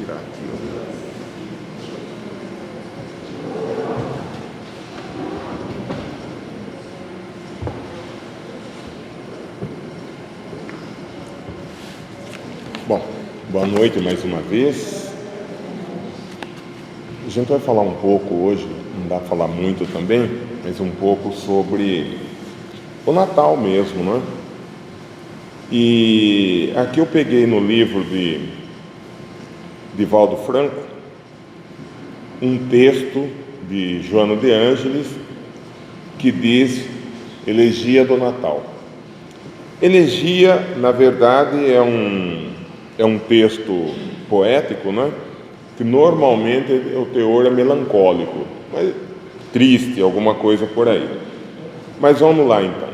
tirar aqui, ó. Bom, boa noite mais uma vez. A gente vai falar um pouco hoje, não dá para falar muito também, mas um pouco sobre o Natal mesmo, né? E aqui eu peguei no livro de Divaldo Franco um texto de Joana de Ângelis que diz Elegia do Natal. Elegia, na verdade, é um texto poético, né? Que normalmente o teor é melancólico, mas triste, alguma coisa por aí. Mas vamos lá então.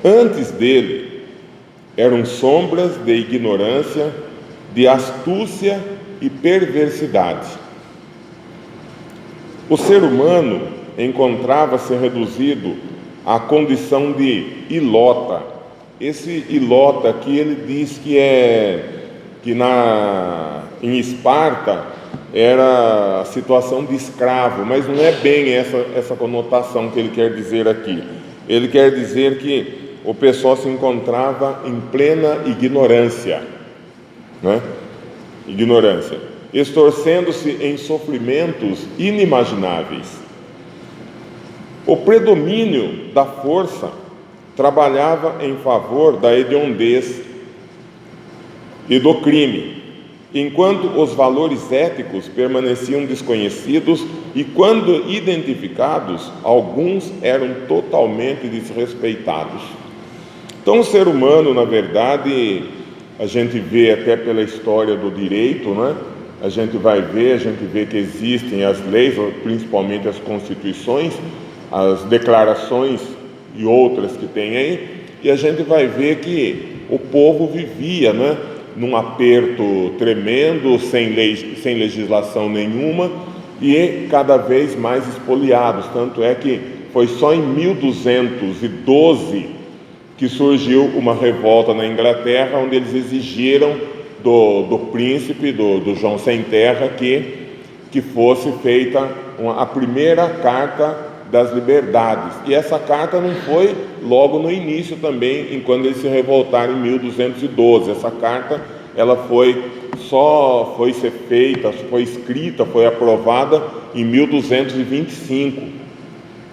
Antes dele eram sombras de ignorância, de astúcia e perversidade. O ser humano encontrava-se reduzido à condição de ilota. Esse ilota aqui, ele diz que em Esparta era a situação de escravo, mas não é bem essa conotação que ele quer dizer aqui. Ele quer dizer que o pessoal se encontrava em plena ignorância, né? Ignorância, estorcendo-se em sofrimentos inimagináveis. O predomínio da força trabalhava em favor da hediondez e do crime, enquanto os valores éticos permaneciam desconhecidos e, quando identificados, alguns eram totalmente desrespeitados. Então, o ser humano, na verdade, a gente vê até pela história do direito, né? A gente vê que existem as leis, principalmente as constituições, as declarações e outras que tem aí, e a gente vai ver que o povo vivia, né, num aperto tremendo, sem legislação nenhuma, e cada vez mais espoliados. Tanto é que foi só em 1212 que surgiu uma revolta na Inglaterra, onde eles exigiram do príncipe, do João Sem Terra, que fosse feita a primeira Carta das Liberdades. E essa carta não foi logo no início também, quando eles se revoltaram em 1212. Essa carta, ela foi escrita, foi aprovada em 1225,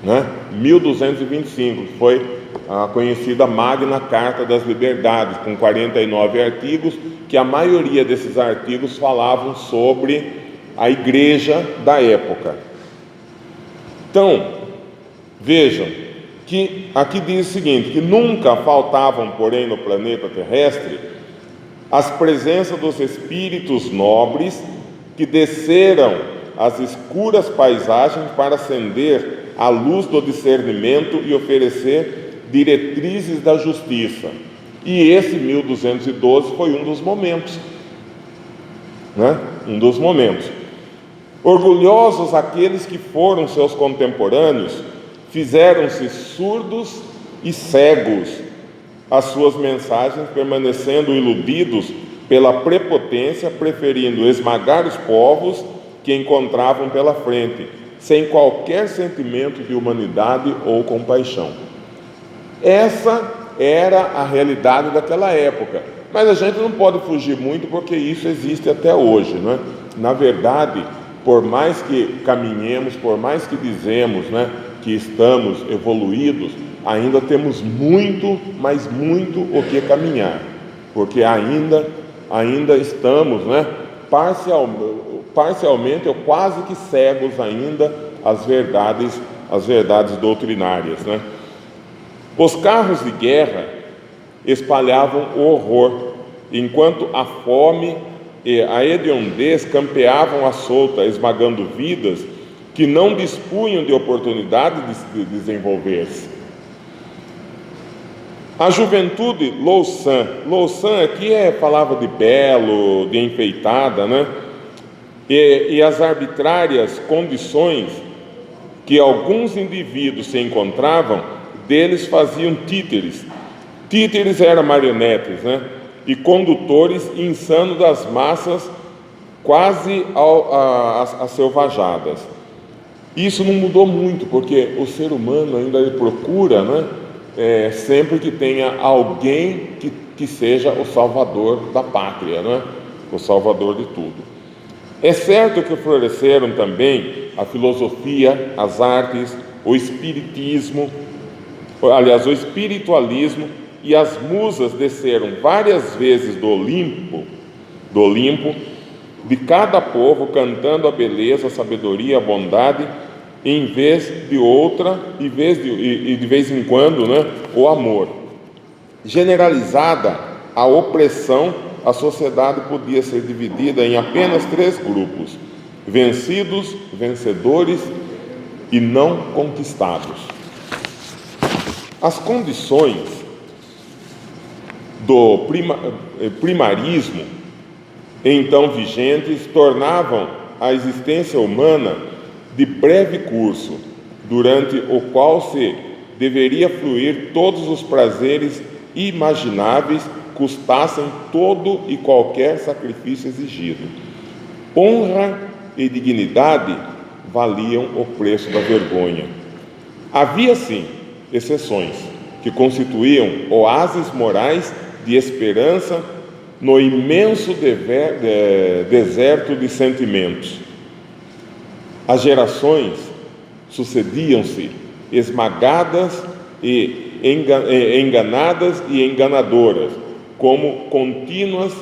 né? 1225 foi a conhecida Magna Carta das Liberdades, com 49 artigos, que a maioria desses artigos falavam sobre a igreja da época. Então, vejam que aqui diz o seguinte, que nunca faltavam, porém, no planeta terrestre, as presenças dos espíritos nobres que desceram as escuras paisagens para acender a luz do discernimento e oferecer diretrizes da justiça. E esse 1212 foi um dos momentos, né? Um dos momentos. Orgulhosos aqueles que foram seus contemporâneos, fizeram-se surdos e cegos às suas mensagens, permanecendo iludidos pela prepotência, preferindo esmagar os povos que encontravam pela frente, sem qualquer sentimento de humanidade ou compaixão. Essa era a realidade daquela época, mas a gente não pode fugir muito, porque isso existe até hoje, né? Na verdade, por mais que caminhemos, por mais que dizemos, né, que estamos evoluídos, ainda temos muito, mas muito o que caminhar, porque ainda estamos, né, parcialmente ou quase que cegos ainda às verdades doutrinárias, né? Os carros de guerra espalhavam o horror, enquanto a fome e a hediondez campeavam à solta, esmagando vidas que não dispunham de oportunidade de desenvolver-se. A juventude louçã aqui é palavra de belo, de enfeitada, né? E as arbitrárias condições que alguns indivíduos se encontravam, deles faziam títeres. Títeres eram marionetes, né? E condutores insanos das massas quase às selvajadas. Isso não mudou muito, porque o ser humano ainda ele procura, sempre que tenha alguém que seja o salvador da pátria, o salvador de tudo. É certo que floresceram também a filosofia, as artes, o espiritismo, aliás, o espiritualismo, e as musas desceram várias vezes do Olimpo, de cada povo, cantando a beleza, a sabedoria, a bondade, em vez de outra, e de vez em quando, o amor. Generalizada a opressão, a sociedade podia ser dividida em apenas 3 grupos: vencidos, vencedores e não conquistados. As condições do primarismo, então vigentes, tornavam a existência humana de breve curso, durante o qual se deveria fluir todos os prazeres imagináveis, custassem todo e qualquer sacrifício exigido. Honra e dignidade valiam o preço da vergonha. Havia, sim, exceções, que constituíam oásis morais de esperança no imenso deserto de sentimentos. As gerações sucediam-se esmagadas e enganadas e enganadoras, como contínuas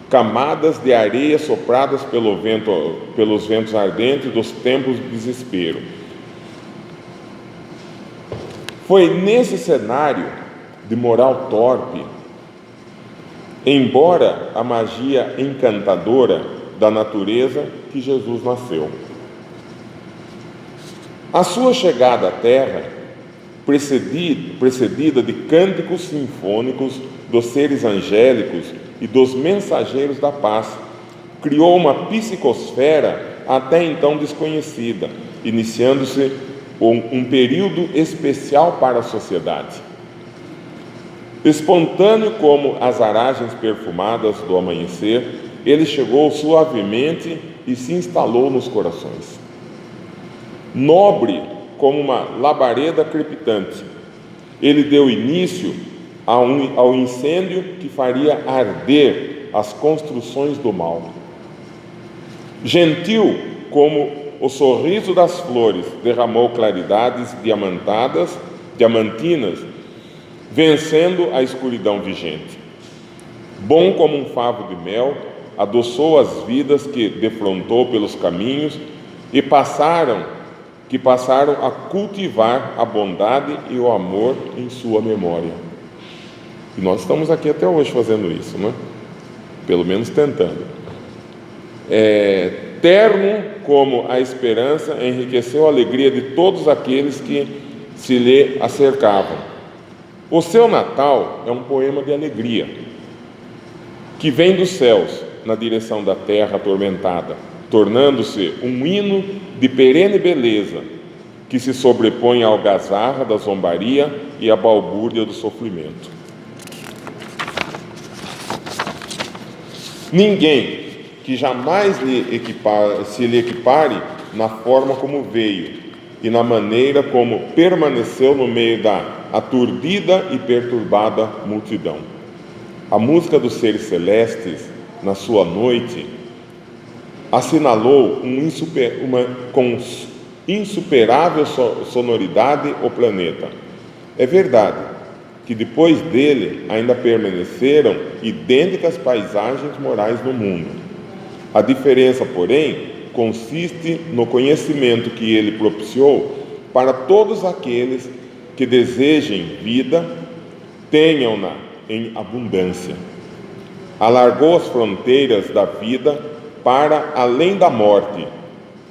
camadas de areia sopradas pelos ventos ardentes dos tempos de desespero. Foi nesse cenário de moral torpe, embora a magia encantadora da natureza, que Jesus nasceu. A sua chegada à Terra, precedida de cânticos sinfônicos dos seres angélicos e dos mensageiros da paz, criou uma psicosfera até então desconhecida, iniciando-se um período especial para a sociedade. Espontâneo como as aragens perfumadas do amanhecer, ele chegou suavemente e se instalou nos corações. Nobre como uma labareda crepitante, ele deu início ao incêndio que faria arder as construções do mal. Gentil como o sorriso das flores, derramou claridades diamantinas, vencendo a escuridão vigente. Bom como um favo de mel, adoçou as vidas que defrontou pelos caminhos e que passaram a cultivar a bondade e o amor em sua memória. E nós estamos aqui até hoje fazendo isso, Pelo menos tentando. Terno como a esperança, enriqueceu a alegria de todos aqueles que se lhe acercavam. O seu Natal é um poema de alegria, que vem dos céus na direção da terra atormentada, tornando-se um hino de perene beleza, que se sobrepõe à algazarra da zombaria e à balbúrdia do sofrimento. Ninguém que jamais se lhe equipare na forma como veio e na maneira como permaneceu no meio da aturdida e perturbada multidão. A música dos seres celestes, na sua noite, assinalou com insuperável sonoridade o planeta. É verdade que depois dele ainda permaneceram idênticas paisagens morais no mundo. A diferença, porém, consiste no conhecimento que ele propiciou para todos aqueles que desejem vida, tenham-na em abundância. Alargou as fronteiras da vida para além da morte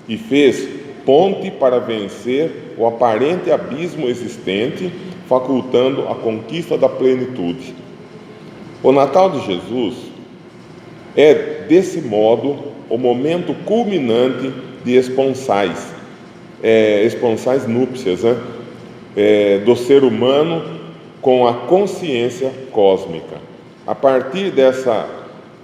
e fez ponte para vencer o aparente abismo existente, facultando a conquista da plenitude. O Natal de Jesus é, desse modo, o momento culminante de esponsais núpcias, do ser humano com a consciência cósmica. A partir dessa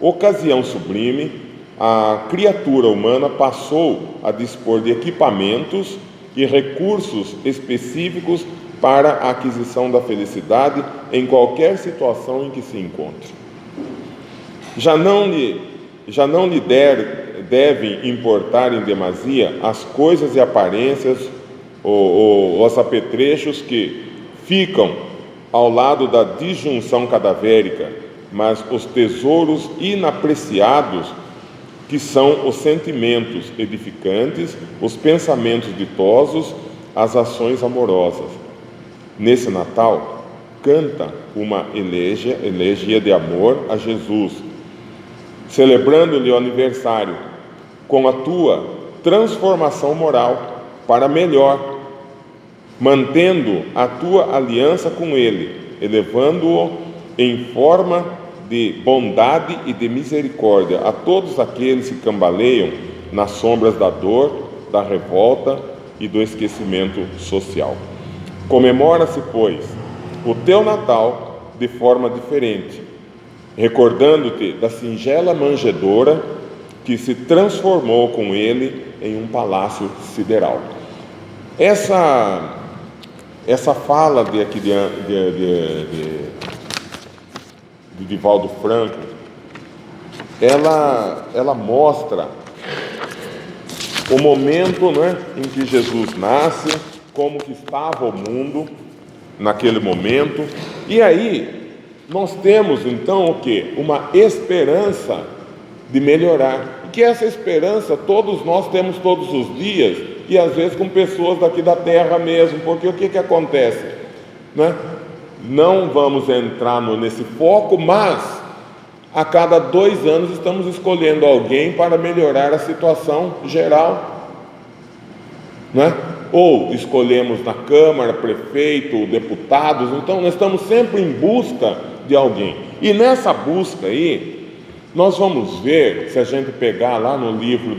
ocasião sublime, a criatura humana passou a dispor de equipamentos e recursos específicos para a aquisição da felicidade em qualquer situação em que se encontre. Já não lhe devem importar em demasia as coisas e aparências ou os apetrechos que ficam ao lado da disjunção cadavérica, mas os tesouros inapreciados que são os sentimentos edificantes, os pensamentos ditosos, as ações amorosas. Nesse Natal, canta uma elegia de amor a Jesus, celebrando-lhe o aniversário com a tua transformação moral para melhor, mantendo a tua aliança com Ele, elevando-o em forma de bondade e de misericórdia a todos aqueles que cambaleiam nas sombras da dor, da revolta e do esquecimento social. Comemora-se, pois, o teu Natal de forma diferente, recordando-te da singela manjedoura que se transformou com ele em um palácio sideral. Essa fala de Divaldo Franco, ela mostra o momento, né, em que Jesus nasce, como que estava o mundo naquele momento, e aí nós temos então o quê? Uma esperança de melhorar, que essa esperança todos nós temos todos os dias, e às vezes com pessoas daqui da terra mesmo, porque o que acontece, né? Não vamos entrar nesse foco, mas a cada 2 anos estamos escolhendo alguém para melhorar a situação geral, né? Ou escolhemos na Câmara, prefeito, deputados, então nós estamos sempre em busca de alguém. E nessa busca aí, nós vamos ver, se a gente pegar lá no livro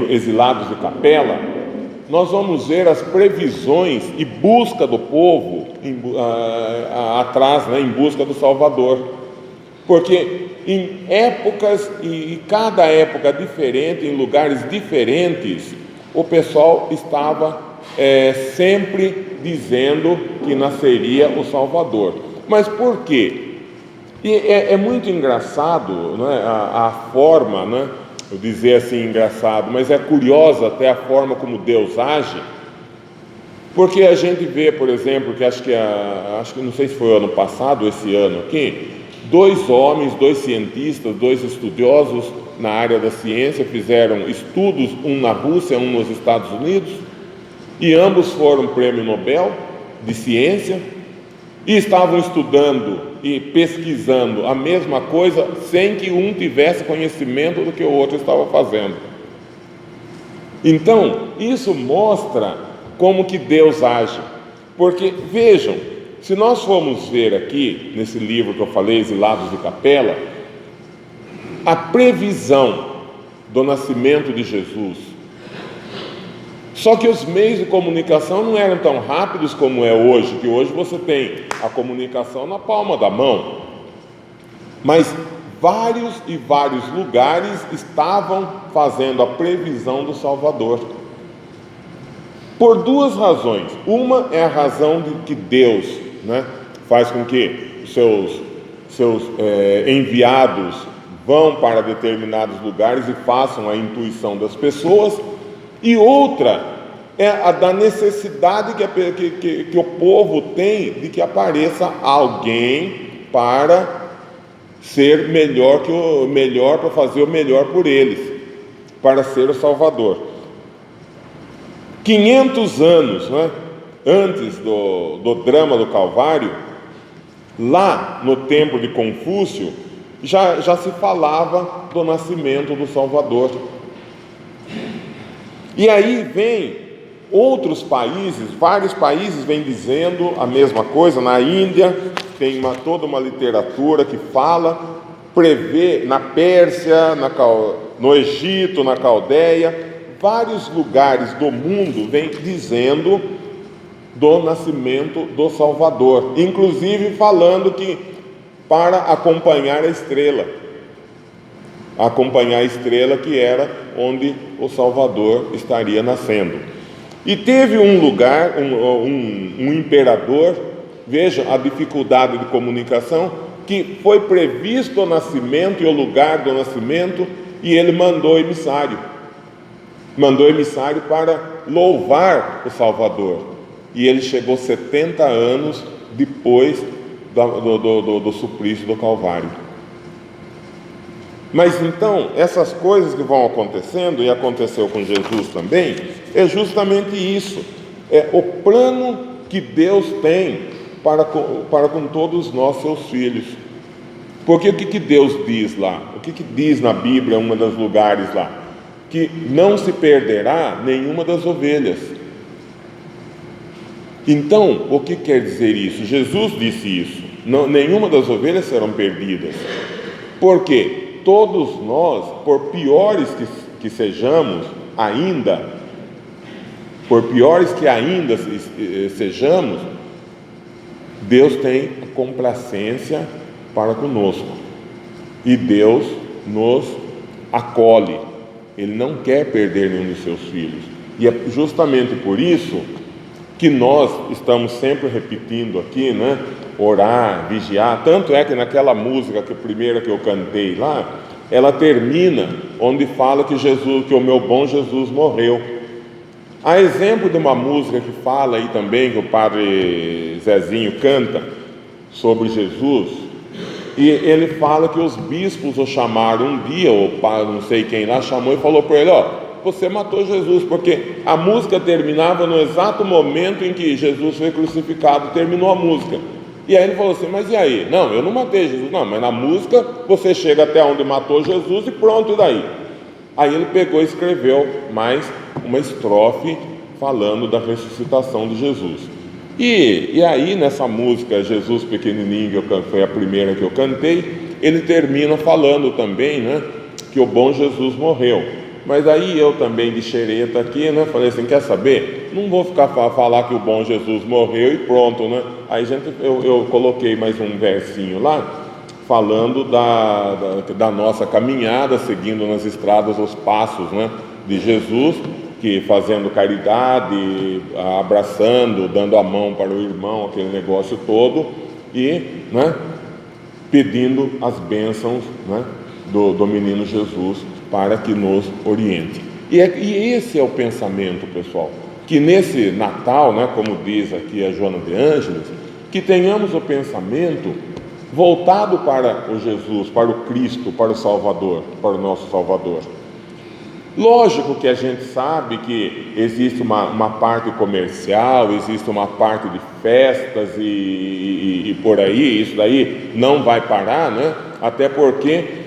Exilados de Capela, nós vamos ver as previsões e busca do povo atrás, né, em busca do Salvador. Porque em épocas, e cada época diferente, em lugares diferentes, o pessoal estava sempre dizendo que nasceria o Salvador. Mas por quê? E é muito engraçado, né, a forma, né? Eu dizer assim engraçado, mas é curiosa até a forma como Deus age, porque a gente vê, por exemplo, que acho que não sei se foi o ano passado, esse ano aqui, 2 homens, 2 cientistas, 2 estudiosos na área da ciência fizeram estudos, um na Rússia, um nos Estados Unidos, e ambos foram prêmio Nobel de ciência, e estavam estudando e pesquisando a mesma coisa sem que um tivesse conhecimento do que o outro estava fazendo. Então, isso mostra como que Deus age. Porque, vejam, se nós formos ver aqui, nesse livro que eu falei, Exilados de Capela, a previsão do nascimento de Jesus. Só que os meios de comunicação não eram tão rápidos como é hoje, que hoje você tem a comunicação na palma da mão. Mas vários lugares estavam fazendo a previsão do Salvador. Por 2 razões. Uma é a razão de que Deus, né, faz com que os seus enviados vão para determinados lugares e façam a intuição das pessoas. E outra é a da necessidade que o povo tem de que apareça alguém para ser melhor para fazer o melhor por eles, para ser o Salvador. 500 anos, né, antes do drama do Calvário, lá no templo de Confúcio, já se falava do nascimento do Salvador. E aí vem outros países, vários países vêm dizendo a mesma coisa. Na Índia tem toda uma literatura que fala, prevê, na Pérsia, no Egito, na Caldeia, vários lugares do mundo vêm dizendo do nascimento do Salvador, inclusive falando que para acompanhar a estrela. Acompanhar a estrela que era onde o Salvador estaria nascendo. E teve um lugar, um imperador, veja a dificuldade de comunicação, que foi previsto o nascimento e o lugar do nascimento, e ele mandou emissário para louvar o Salvador. E ele chegou 70 anos depois do suplício do Calvário. Mas então, essas coisas que vão acontecendo, e aconteceu com Jesus também, é justamente isso. É o plano que Deus tem para com todos nós, seus filhos. Porque o que Deus diz lá? O que diz na Bíblia, um dos lugares lá? Que não se perderá nenhuma das ovelhas. Então, o que quer dizer isso? Jesus disse isso. Não, nenhuma das ovelhas serão perdidas. Por quê? Todos nós, por piores que sejamos ainda, sejamos, Deus tem complacência para conosco. E Deus nos acolhe. Ele não quer perder nenhum de seus filhos. E é justamente por isso que nós estamos sempre repetindo aqui, né? Orar, vigiar. Tanto é que naquela música, que a primeira que eu cantei lá, ela termina onde fala que o meu bom Jesus morreu. Há exemplo de uma música que fala aí também, que o padre Zezinho canta sobre Jesus, e ele fala que os bispos o chamaram um dia, o padre não sei quem lá chamou e falou para ele: você matou Jesus, porque a música terminava no exato momento em que Jesus foi crucificado, terminou a música. E aí ele falou assim: mas e aí? Não, eu não matei Jesus. Não, mas na música você chega até onde matou Jesus e pronto, e daí? Aí ele pegou e escreveu mais uma estrofe falando da ressuscitação de Jesus. E aí nessa música Jesus Pequenininho, que foi a primeira que eu cantei, ele termina falando também, né, que o bom Jesus morreu. Mas aí eu também de xereta aqui, né, falei assim: quer saber? Não vou ficar falar que o bom Jesus morreu e pronto, né? Aí eu coloquei mais um versinho lá, falando da nossa caminhada, seguindo nas estradas os passos, né, de Jesus, que fazendo caridade, abraçando, dando a mão para o irmão, aquele negócio todo, e, né, pedindo as bênçãos, né, do menino Jesus para que nos oriente. E esse é o pensamento, pessoal, que nesse Natal, né, como diz aqui a Joana de Ângeles, que tenhamos o pensamento voltado para o Jesus, para o Cristo, para o Salvador, para o nosso Salvador. Lógico que a gente sabe que existe uma parte comercial, existe uma parte de festas e por aí, isso daí não vai parar, né? Até porque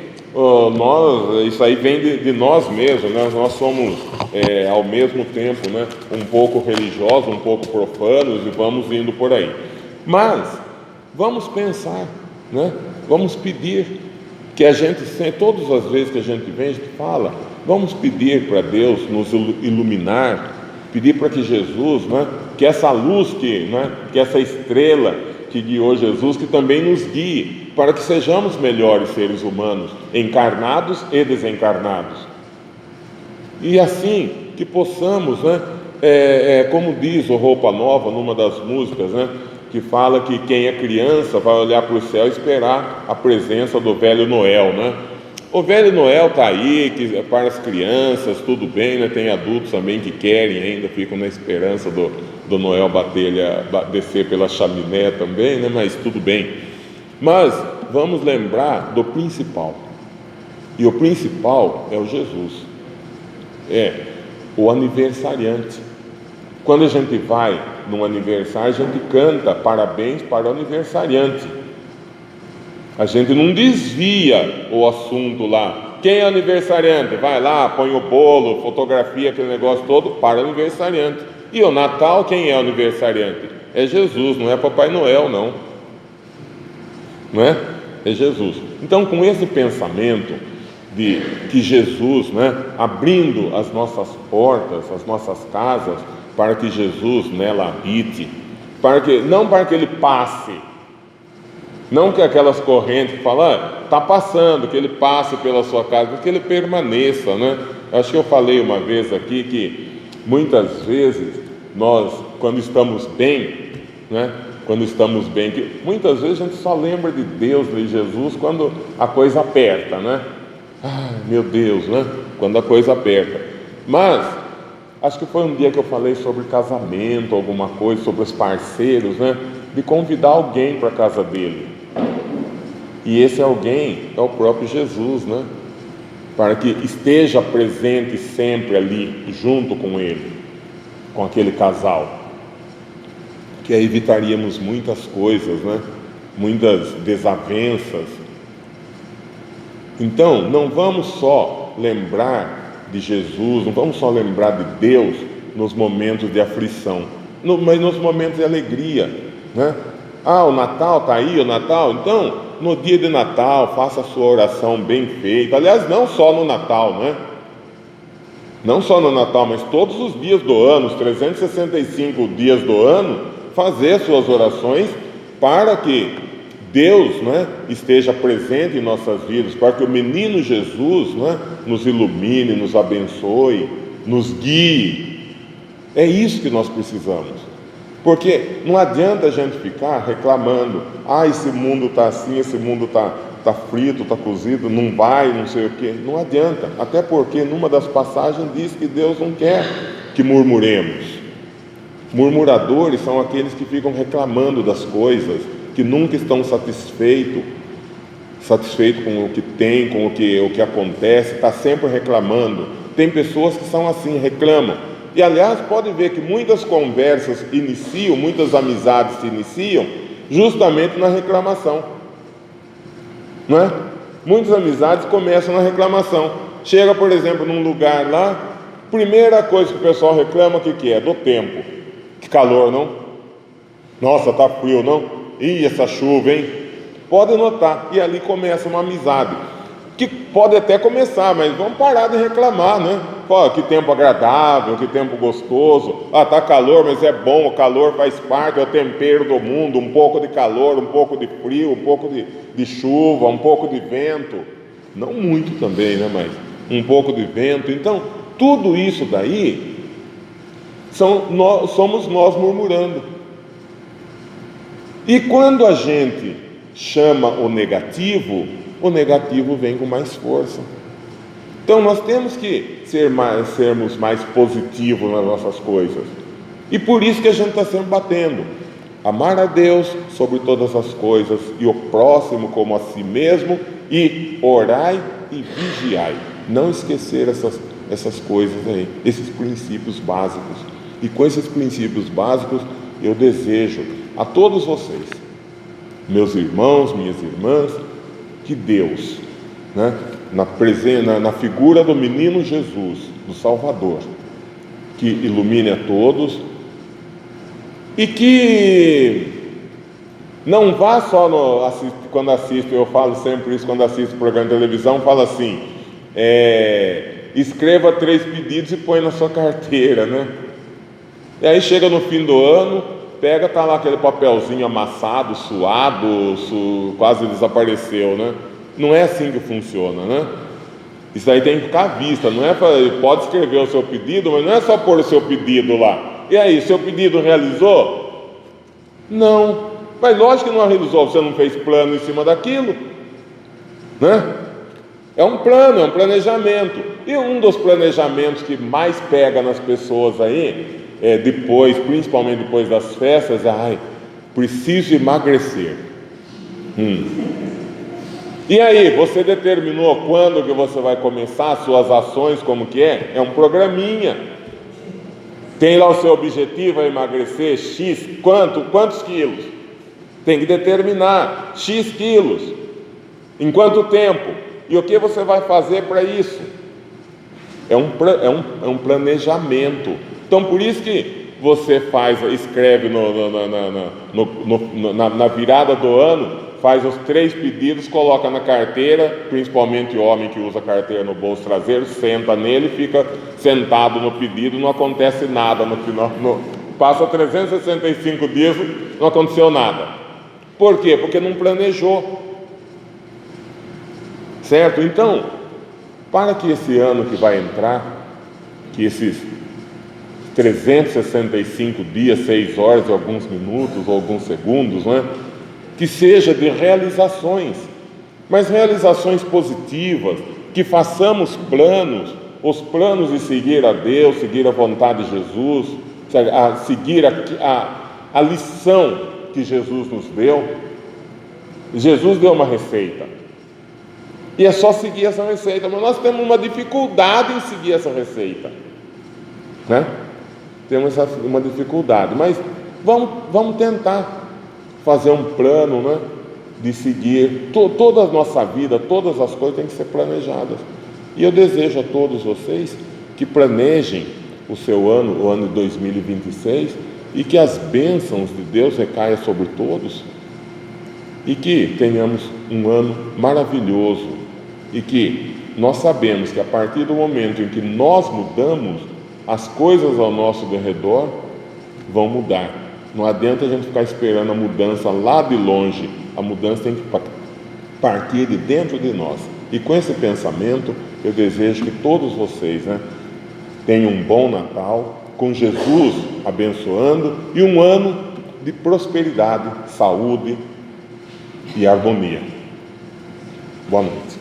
isso aí vem de nós mesmos, né? Nós somos ao mesmo tempo, né, um pouco religiosos, um pouco profanos, e vamos indo por aí. Mas vamos pensar, né? Vamos pedir que a gente, todas as vezes que a gente vem, a gente fala, vamos pedir para Deus nos iluminar, pedir para que Jesus, né, que essa luz, que essa estrela que guiou Jesus, que também nos guie, para que sejamos melhores seres humanos, encarnados e desencarnados. E assim, que possamos, né, como diz o Roupa Nova, numa das músicas, né, que fala que quem é criança vai olhar para o céu e esperar a presença do velho Noel, né? O velho Noel está aí, que para as crianças, tudo bem, né? Tem adultos também que querem ainda, ficam na esperança do Noel descer pela chaminé também, né? Mas tudo bem. Mas vamos lembrar do principal. E o principal é o Jesus. É o aniversariante. Quando a gente vai num aniversário, a gente canta parabéns para o aniversariante. A gente não desvia o assunto lá. Quem é aniversariante? Vai lá, põe o bolo, fotografia, aquele negócio todo para o aniversariante. E o Natal, quem é o aniversariante? É Jesus, não é Papai Noel, não. Não é? É Jesus. Então, com esse pensamento de que Jesus, né, abrindo as nossas portas, as nossas casas, para que Jesus nela habite, não para que ele passe, Não que aquelas correntes que falam, está passando, que ele passe pela sua casa, mas que ele permaneça, né? Acho que eu falei uma vez aqui que muitas vezes nós, quando estamos bem, né? Quando estamos bem, que muitas vezes a gente só lembra de Deus, de Jesus, quando a coisa aperta, né? Ai, meu Deus, né? Quando a coisa aperta. Mas acho que foi um dia que eu falei sobre casamento, alguma coisa, sobre os parceiros, né? De convidar alguém para a casa dele. E esse alguém é o próprio Jesus, né? Para que esteja presente sempre ali, junto com ele, com aquele casal. Que aí evitaríamos muitas coisas, né? Muitas desavenças. Então, não vamos só lembrar de Jesus, não vamos só lembrar de Deus nos momentos de aflição, mas nos momentos de alegria, né? O Natal está aí, o Natal, então, no dia de Natal, faça a sua oração bem feita. Aliás, não só no Natal, né? Não só no Natal, mas todos os dias do ano, os 365 dias do ano, fazer suas orações para que Deus, né, esteja presente em nossas vidas, para que o menino Jesus, né, nos ilumine, nos abençoe, nos guie. É isso que nós precisamos. Porque não adianta a gente ficar reclamando, esse mundo está assim, esse mundo está frito, está cozido, não vai, não sei o quê. Não adianta, até porque numa das passagens diz que Deus não quer que murmuremos. Murmuradores são aqueles que ficam reclamando das coisas, que nunca estão satisfeitos com o que tem, com o que acontece, está sempre reclamando. Tem pessoas que são assim, reclamam. E aliás, pode ver que muitas conversas iniciam, muitas amizades se iniciam justamente na reclamação, não é? Muitas amizades começam na reclamação. Chega, por exemplo, num lugar lá, primeira coisa que o pessoal reclama, o que é? Do tempo. Que calor, não? Nossa, tá frio, não? Ih, essa chuva, hein? Pode notar, e ali começa uma amizade, que pode até começar, mas vamos parar de reclamar, né? Que tempo agradável, que tempo gostoso. Tá calor, mas é bom, o calor faz parte, é o tempero do mundo. Um pouco de calor, um pouco de frio, um pouco de chuva, um pouco de vento. Não muito também, né? Mas um pouco de vento. Então, tudo isso daí somos nós murmurando. E quando a gente chama o negativo vem com mais força. Então nós temos que sermos mais positivos nas nossas coisas. E por isso que a gente está sempre batendo. Amar a Deus sobre todas as coisas e o próximo como a si mesmo, e orai e vigiai. Não esquecer essas coisas aí, esses princípios básicos. E com esses princípios básicos eu desejo a todos vocês, meus irmãos, minhas irmãs, que Deus, né, na figura do menino Jesus, do Salvador, que ilumine a todos e que não vá só quando assiste, eu falo sempre isso quando assisto programa de televisão, fala assim, escreva 3 pedidos e põe na sua carteira, né? E aí chega no fim do ano, tá lá aquele papelzinho amassado, suado, quase desapareceu, né? Não é assim que funciona, né? Isso aí tem que ficar à vista, não é pode escrever o seu pedido, mas não é só pôr o seu pedido lá. E aí, seu pedido realizou? Não. Mas lógico que não realizou, você não fez plano em cima daquilo, né? É um plano, é um planejamento. E um dos planejamentos que mais pega nas pessoas aí, principalmente depois das festas, preciso emagrecer. E aí, você determinou quando que você vai começar as suas ações, como que é? É um programinha. Tem lá o seu objetivo, emagrecer X, quantos quilos? Tem que determinar, X quilos. Em quanto tempo? E o que você vai fazer para isso? É um planejamento. Então, por isso que você escreve na virada do ano, faz os 3 pedidos, coloca na carteira, principalmente o homem que usa carteira no bolso traseiro, senta nele, fica sentado no pedido, não acontece nada no final. Passa 365 dias, não aconteceu nada. Por quê? Porque não planejou. Certo? Então, para que esse ano que vai entrar, que esses 365 dias, 6 horas e alguns minutos ou alguns segundos, não é? Que seja de realizações, mas realizações positivas, que façamos planos, os planos de seguir a Deus, seguir a vontade de Jesus, seguir a lição que Jesus nos deu. Jesus deu uma receita, e é só seguir essa receita, mas nós temos uma dificuldade em seguir essa receita, né? Temos uma dificuldade, mas vamos tentar fazer um plano, né? De seguir toda a nossa vida, todas as coisas têm que ser planejadas. E eu desejo a todos vocês que planejem o seu ano, o ano de 2026, e que as bênçãos de Deus recaiam sobre todos, e que tenhamos um ano maravilhoso, e que nós sabemos que a partir do momento em que nós mudamos, as coisas ao nosso redor vão mudar. Não adianta a gente ficar esperando a mudança lá de longe, a mudança tem que partir de dentro de nós. E com esse pensamento, eu desejo que todos vocês, né, tenham um bom Natal, com Jesus abençoando, e um ano de prosperidade, saúde e harmonia. Boa noite.